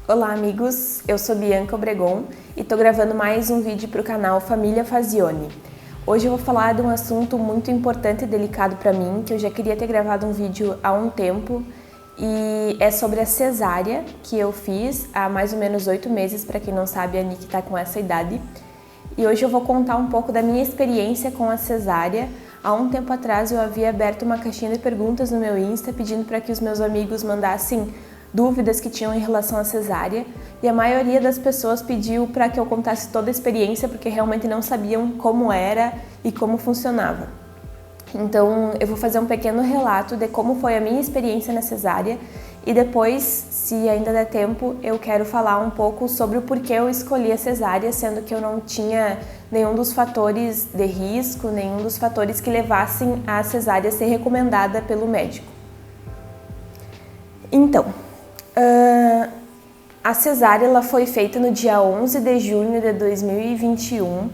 Olá amigos, eu sou Bianca Obregon e estou gravando mais um vídeo para o canal Família Fazione. Hoje eu vou falar de um assunto muito importante e delicado para mim, que eu já queria ter gravado um vídeo há um tempo, e é sobre a cesárea que eu fiz há mais ou menos 8 meses, para quem não sabe, a Nick está com essa idade. E hoje eu vou contar um pouco da minha experiência com a cesárea. Há um tempo atrás eu havia aberto uma caixinha de perguntas no meu Insta pedindo para que os meus amigos mandassem dúvidas que tinham em relação à cesárea, e a maioria das pessoas pediu para que eu contasse toda a experiência porque realmente não sabiam como era e como funcionava. Então eu vou fazer um pequeno relato de como foi a minha experiência na cesárea e depois, se ainda der tempo, eu quero falar um pouco sobre o porquê eu escolhi a cesárea, sendo que eu não tinha nenhum dos fatores de risco, nenhum dos fatores que levassem a cesárea ser recomendada pelo médico. Então, a cesárea ela foi feita no dia 11 de junho de 2021.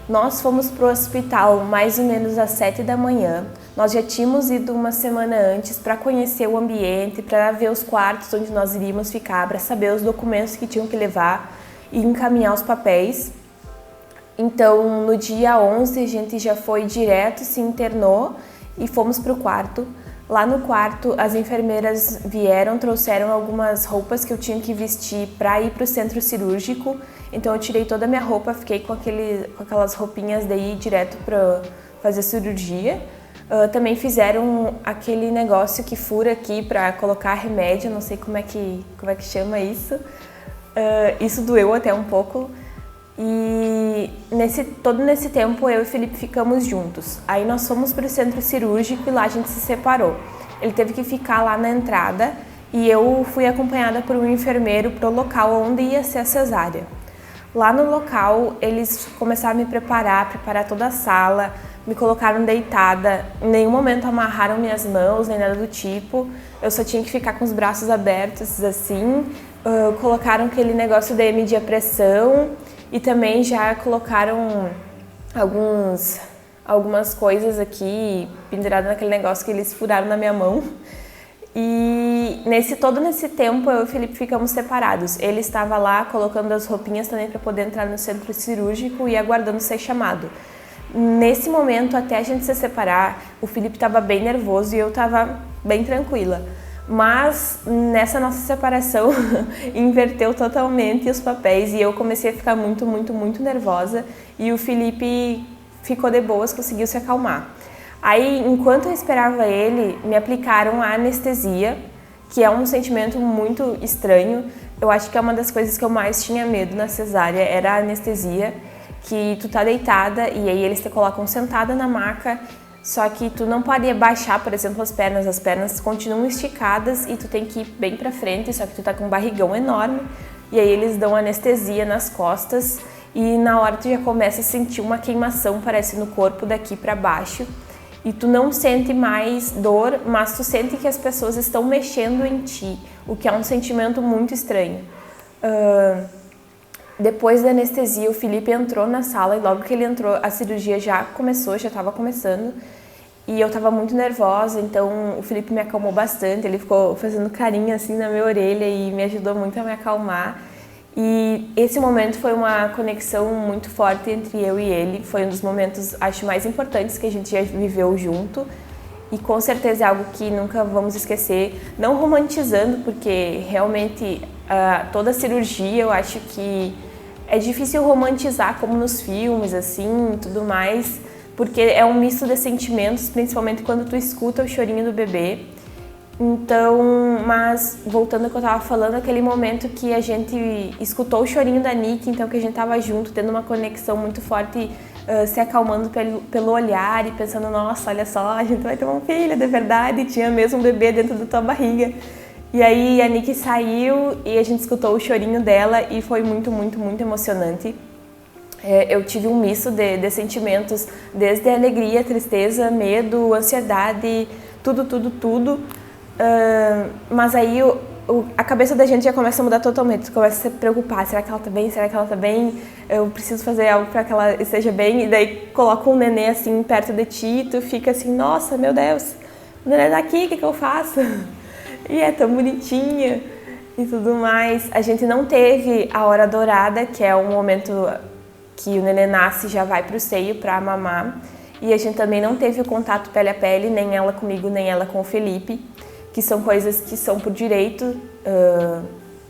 Nós fomos para o hospital mais ou menos às 7 da manhã. Nós já tínhamos ido uma semana antes para conhecer o ambiente, para ver os quartos onde nós iríamos ficar, para saber os documentos que tinham que levar e encaminhar os papéis. Então, no dia 11, a gente já foi direto, se internou e fomos para o quarto. Lá no quarto, as enfermeiras vieram, trouxeram algumas roupas que eu tinha que vestir para ir para o centro cirúrgico. Então eu tirei toda a minha roupa, fiquei com aquelas roupinhas daí direto para fazer cirurgia. Também fizeram aquele negócio que fura aqui para colocar remédio, não sei como é que chama isso. Isso doeu até um pouco. E todo nesse tempo eu e o Felipe ficamos juntos. Aí nós fomos para o centro cirúrgico e lá a gente se separou. Ele teve que ficar lá na entrada e eu fui acompanhada por um enfermeiro para o local onde ia ser a cesárea. Lá no local eles começaram a me preparar toda a sala, me colocaram deitada, em nenhum momento amarraram minhas mãos nem nada do tipo. Eu só tinha que ficar com os braços abertos assim, colocaram aquele negócio de medir a pressão. E também já colocaram algumas coisas aqui penduradas naquele negócio que eles furaram na minha mão. E todo nesse tempo eu e o Felipe ficamos separados. Ele estava lá colocando as roupinhas também para poder entrar no centro cirúrgico e aguardando ser chamado. Nesse momento, até a gente se separar, o Felipe estava bem nervoso e eu estava bem tranquila. Mas nessa nossa separação inverteu totalmente os papéis e eu comecei a ficar muito nervosa e o Felipe ficou de boas, conseguiu se acalmar. Aí, enquanto eu esperava ele, me aplicaram a anestesia, que é um sentimento muito estranho. Eu acho que é uma das coisas que eu mais tinha medo na cesárea, era a anestesia, que tu tá deitada e aí eles te colocam sentada na maca. Só que tu não pode baixar, por exemplo, as pernas continuam esticadas e tu tem que ir bem pra frente, só que tu tá com um barrigão enorme e aí eles dão anestesia nas costas e na hora tu já começa a sentir uma queimação, parece, no corpo daqui pra baixo e tu não sente mais dor, mas tu sente que as pessoas estão mexendo em ti, o que é um sentimento muito estranho. Depois da anestesia, o Felipe entrou na sala e logo que ele entrou, a cirurgia já estava começando e eu estava muito nervosa, então o Felipe me acalmou bastante, ele ficou fazendo carinho assim na minha orelha e me ajudou muito a me acalmar. E esse momento foi uma conexão muito forte entre eu e ele, foi um dos momentos, acho, mais importantes que a gente já viveu junto e com certeza é algo que nunca vamos esquecer, não romantizando, porque realmente toda a cirurgia eu acho que é difícil romantizar como nos filmes, assim, tudo mais, porque é um misto de sentimentos, principalmente quando tu escuta o chorinho do bebê. Então, mas voltando ao que eu tava falando, aquele momento que a gente escutou o chorinho da Nick, então que a gente tava junto, tendo uma conexão muito forte, se acalmando pelo olhar e pensando, nossa, olha só, a gente vai ter um filho, de verdade, tinha mesmo um bebê dentro da tua barriga. E aí a Nick saiu e a gente escutou o chorinho dela e foi muito emocionante. Eu tive um misto de sentimentos, desde alegria, tristeza, medo, ansiedade, tudo. Mas aí a cabeça da gente já começa a mudar totalmente, tu começa a se preocupar, será que ela tá bem, será que ela tá bem? Eu preciso fazer algo para que ela esteja bem, e daí coloca um nenê assim perto de ti e tu fica assim, nossa, meu Deus, o nenê tá aqui, o que eu faço? E é tão bonitinha. e tudo mais. A gente não teve a hora dourada, que é o momento que o neném nasce e já vai pro seio para mamar. E a gente também não teve o contato pele a pele, nem ela comigo, nem ela com o Felipe, que são coisas que são por direito,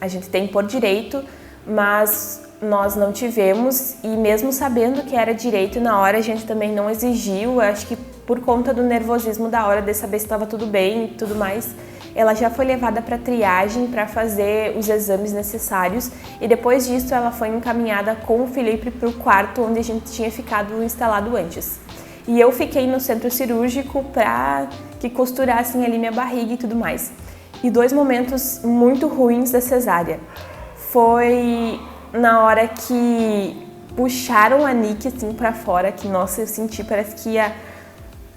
a gente tem por direito, mas nós não tivemos, e mesmo sabendo que era direito, na hora a gente também não exigiu, acho que por conta do nervosismo da hora de saber se estava tudo bem e tudo mais. Ela já foi levada para triagem para fazer os exames necessários e depois disso ela foi encaminhada com o Felipe para o quarto onde a gente tinha ficado instalado antes. E eu fiquei no centro cirúrgico para que costurassem ali minha barriga e tudo mais. E 2 momentos muito ruins da cesárea. Foi na hora que puxaram a Nick assim para fora, que nossa, eu senti, parece que ia,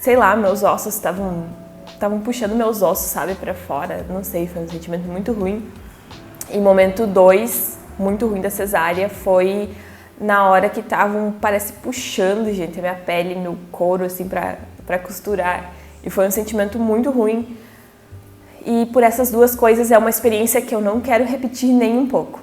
sei lá, meus ossos estavam puxando meus ossos, sabe, para fora. Não sei, foi um sentimento muito ruim. E momento 2, muito ruim da cesárea, foi na hora que estavam, parece, puxando, gente, a minha pele, meu couro, assim, pra costurar. E foi um sentimento muito ruim. E por essas 2 coisas é uma experiência que eu não quero repetir nem um pouco.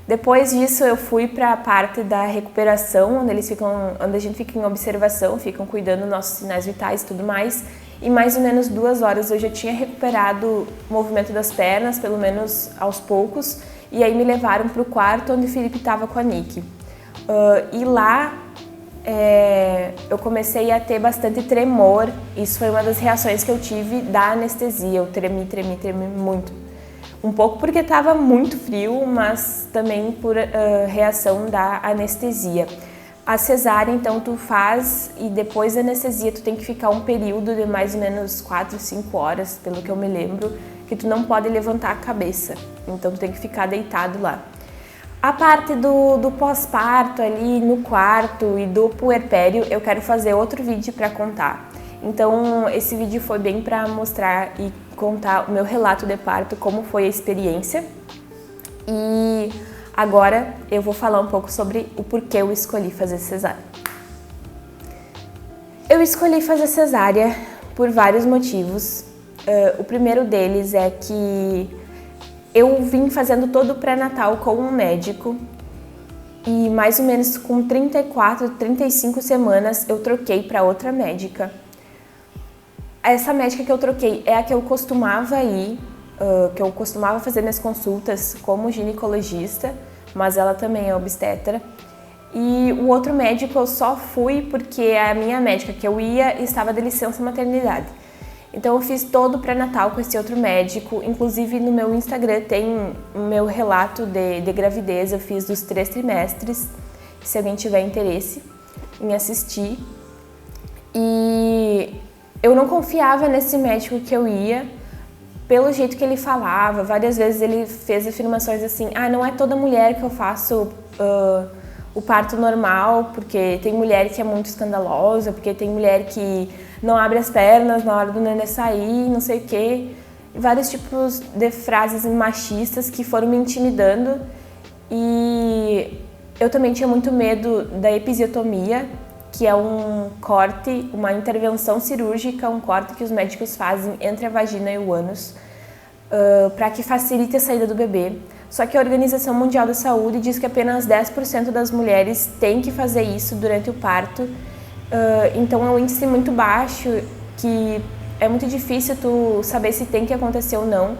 Depois disso eu fui para a parte da recuperação, onde a gente fica em observação, ficam cuidando dos nossos sinais vitais e tudo mais. E mais ou menos 2 horas eu já tinha recuperado o movimento das pernas, pelo menos aos poucos. E aí me levaram para o quarto onde o Felipe estava com a Nick. E lá eu comecei a ter bastante tremor. Isso foi uma das reações que eu tive da anestesia. Eu tremi muito. Um pouco porque estava muito frio, mas também por reação da anestesia. A cesárea, então, tu faz e depois da anestesia tu tem que ficar um período de mais ou menos 4, 5 horas, pelo que eu me lembro, que tu não pode levantar a cabeça. Então tu tem que ficar deitado lá. A parte do pós-parto ali no quarto e do puerpério, eu quero fazer outro vídeo para contar. Então esse vídeo foi bem para mostrar e contar o meu relato de parto, como foi a experiência. E agora eu vou falar um pouco sobre o porquê eu escolhi fazer cesárea. Eu escolhi fazer cesárea por vários motivos. O primeiro deles é que eu vim fazendo todo o pré-natal com um médico e mais ou menos com 34, 35 semanas eu troquei para outra médica. Essa médica que eu troquei é a que eu costumava ir, que eu costumava fazer minhas consultas como ginecologista, mas ela também é obstetra. E o outro médico eu só fui porque a minha médica que eu ia estava de licença maternidade. Então eu fiz todo o pré-natal com esse outro médico, inclusive no meu Instagram tem o meu relato de gravidez, eu fiz dos 3 trimestres, se alguém tiver interesse em assistir. E eu não confiava nesse médico que eu ia, pelo jeito que ele falava. Várias vezes ele fez afirmações assim, não é toda mulher que eu faço o parto normal, porque tem mulher que é muito escandalosa, porque tem mulher que não abre as pernas na hora do neném sair, não sei o quê. Vários tipos de frases machistas que foram me intimidando. E eu também tinha muito medo da episiotomia, que é um corte, uma intervenção cirúrgica, um corte que os médicos fazem entre a vagina e o ânus, para que facilite a saída do bebê. Só que a Organização Mundial da Saúde diz que apenas 10% das mulheres têm que fazer isso durante o parto. Então é um índice muito baixo, que é muito difícil tu saber se tem que acontecer ou não.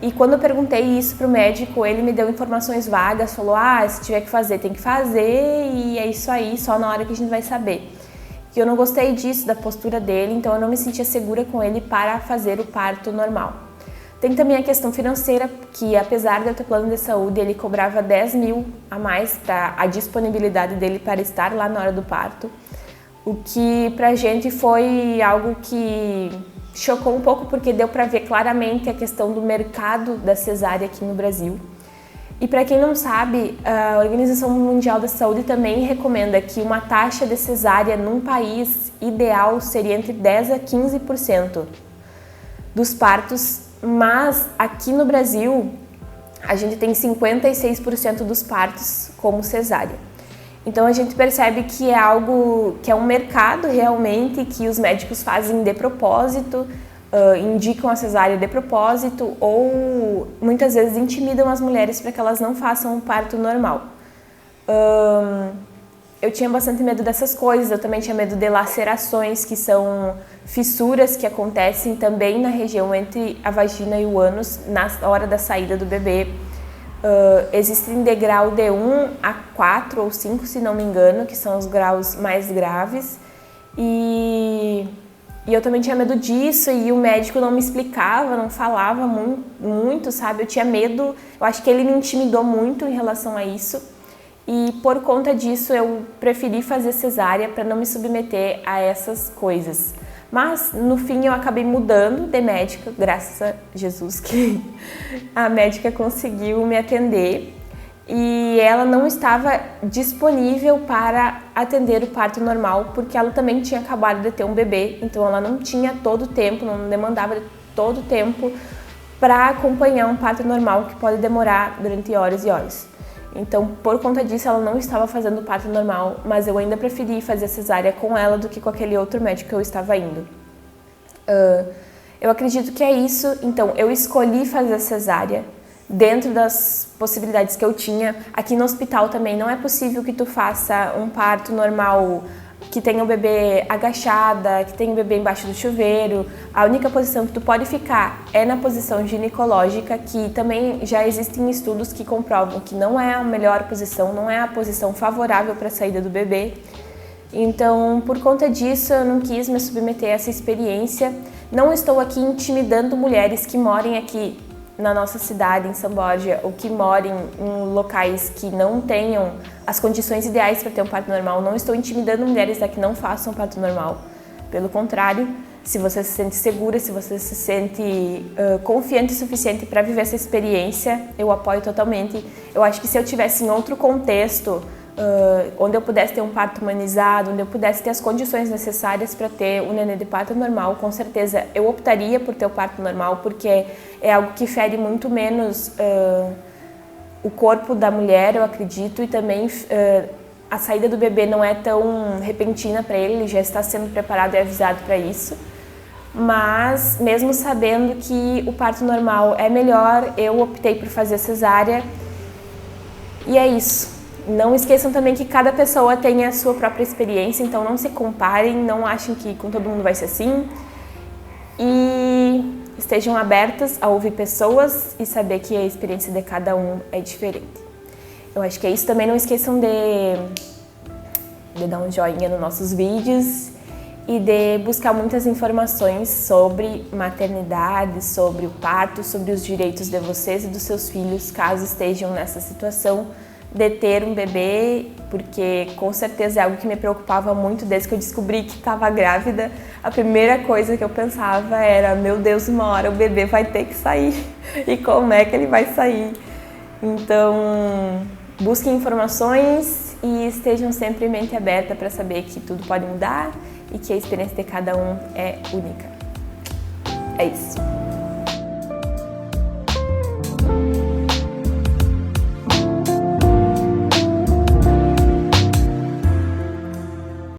E quando eu perguntei isso pro médico, ele me deu informações vagas, falou, se tiver que fazer, tem que fazer, e é isso aí, só na hora que a gente vai saber. E eu não gostei disso, da postura dele, então eu não me sentia segura com ele para fazer o parto normal. Tem também a questão financeira, que apesar de eu ter plano de saúde, ele cobrava 10 mil a mais para a disponibilidade dele para estar lá na hora do parto. O que pra gente foi algo que chocou um pouco, porque deu para ver claramente a questão do mercado da cesárea aqui no Brasil. E para quem não sabe, a Organização Mundial da Saúde também recomenda que uma taxa de cesárea num país ideal seria entre 10 a 15% dos partos, mas aqui no Brasil a gente tem 56% dos partos como cesárea. Então a gente percebe que é algo que é um mercado realmente, que os médicos fazem de propósito, indicam a cesárea de propósito ou muitas vezes intimidam as mulheres para que elas não façam um parto normal. Eu tinha bastante medo dessas coisas, eu também tinha medo de lacerações, que são fissuras que acontecem também na região entre a vagina e o ânus na hora da saída do bebê. Existem degrau de 1 a 4 ou 5, se não me engano, que são os graus mais graves. E eu também tinha medo disso e o médico não me explicava, não falava muito, sabe? Eu tinha medo, eu acho que ele me intimidou muito em relação a isso. E por conta disso eu preferi fazer cesárea para não me submeter a essas coisas. Mas no fim eu acabei mudando de médica, graças a Jesus que a médica conseguiu me atender e ela não estava disponível para atender o parto normal porque ela também tinha acabado de ter um bebê, então ela não tinha todo o tempo, não demandava todo o tempo para acompanhar um parto normal que pode demorar durante horas e horas. Então, por conta disso, ela não estava fazendo o parto normal, mas eu ainda preferi fazer cesárea com ela do que com aquele outro médico que eu estava indo. Eu acredito que é isso. Então, eu escolhi fazer cesárea dentro das possibilidades que eu tinha. Aqui no hospital também não é possível que tu faça um parto normal que tenha o bebê agachada, que tenha o bebê embaixo do chuveiro. A única posição que tu pode ficar é na posição ginecológica, que também já existem estudos que comprovam que não é a melhor posição, não é a posição favorável para a saída do bebê. Então, por conta disso, eu não quis me submeter a essa experiência. Não estou aqui intimidando mulheres que morem aqui na nossa cidade, em São Borja, ou que morem em locais que não tenham as condições ideais para ter um parto normal. Não estou intimidando mulheres a que não façam um parto normal. Pelo contrário, se você se sente segura, se você se sente confiante o suficiente para viver essa experiência, eu apoio totalmente. Eu acho que se eu tivesse em outro contexto, onde eu pudesse ter um parto humanizado, onde eu pudesse ter as condições necessárias para ter um nenê de parto normal, com certeza eu optaria por ter o parto normal, porque é algo que fere muito menos o corpo da mulher, eu acredito, e também a saída do bebê não é tão repentina para ele, ele já está sendo preparado e avisado para isso. Mas mesmo sabendo que o parto normal é melhor, eu optei por fazer cesárea e é isso. Não esqueçam também que cada pessoa tem a sua própria experiência, então não se comparem, não achem que com todo mundo vai ser assim. E estejam abertas a ouvir pessoas e saber que a experiência de cada um é diferente. Eu acho que é isso. Também não esqueçam de dar um joinha nos nossos vídeos e de buscar muitas informações sobre maternidade, sobre o parto, sobre os direitos de vocês e dos seus filhos, caso estejam nessa situação de ter um bebê, porque com certeza é algo que me preocupava muito desde que eu descobri que estava grávida. A primeira coisa que eu pensava era, meu Deus, uma hora o bebê vai ter que sair e como é que ele vai sair? Então, busquem informações e estejam sempre mente aberta para saber que tudo pode mudar e que a experiência de cada um é única. É isso.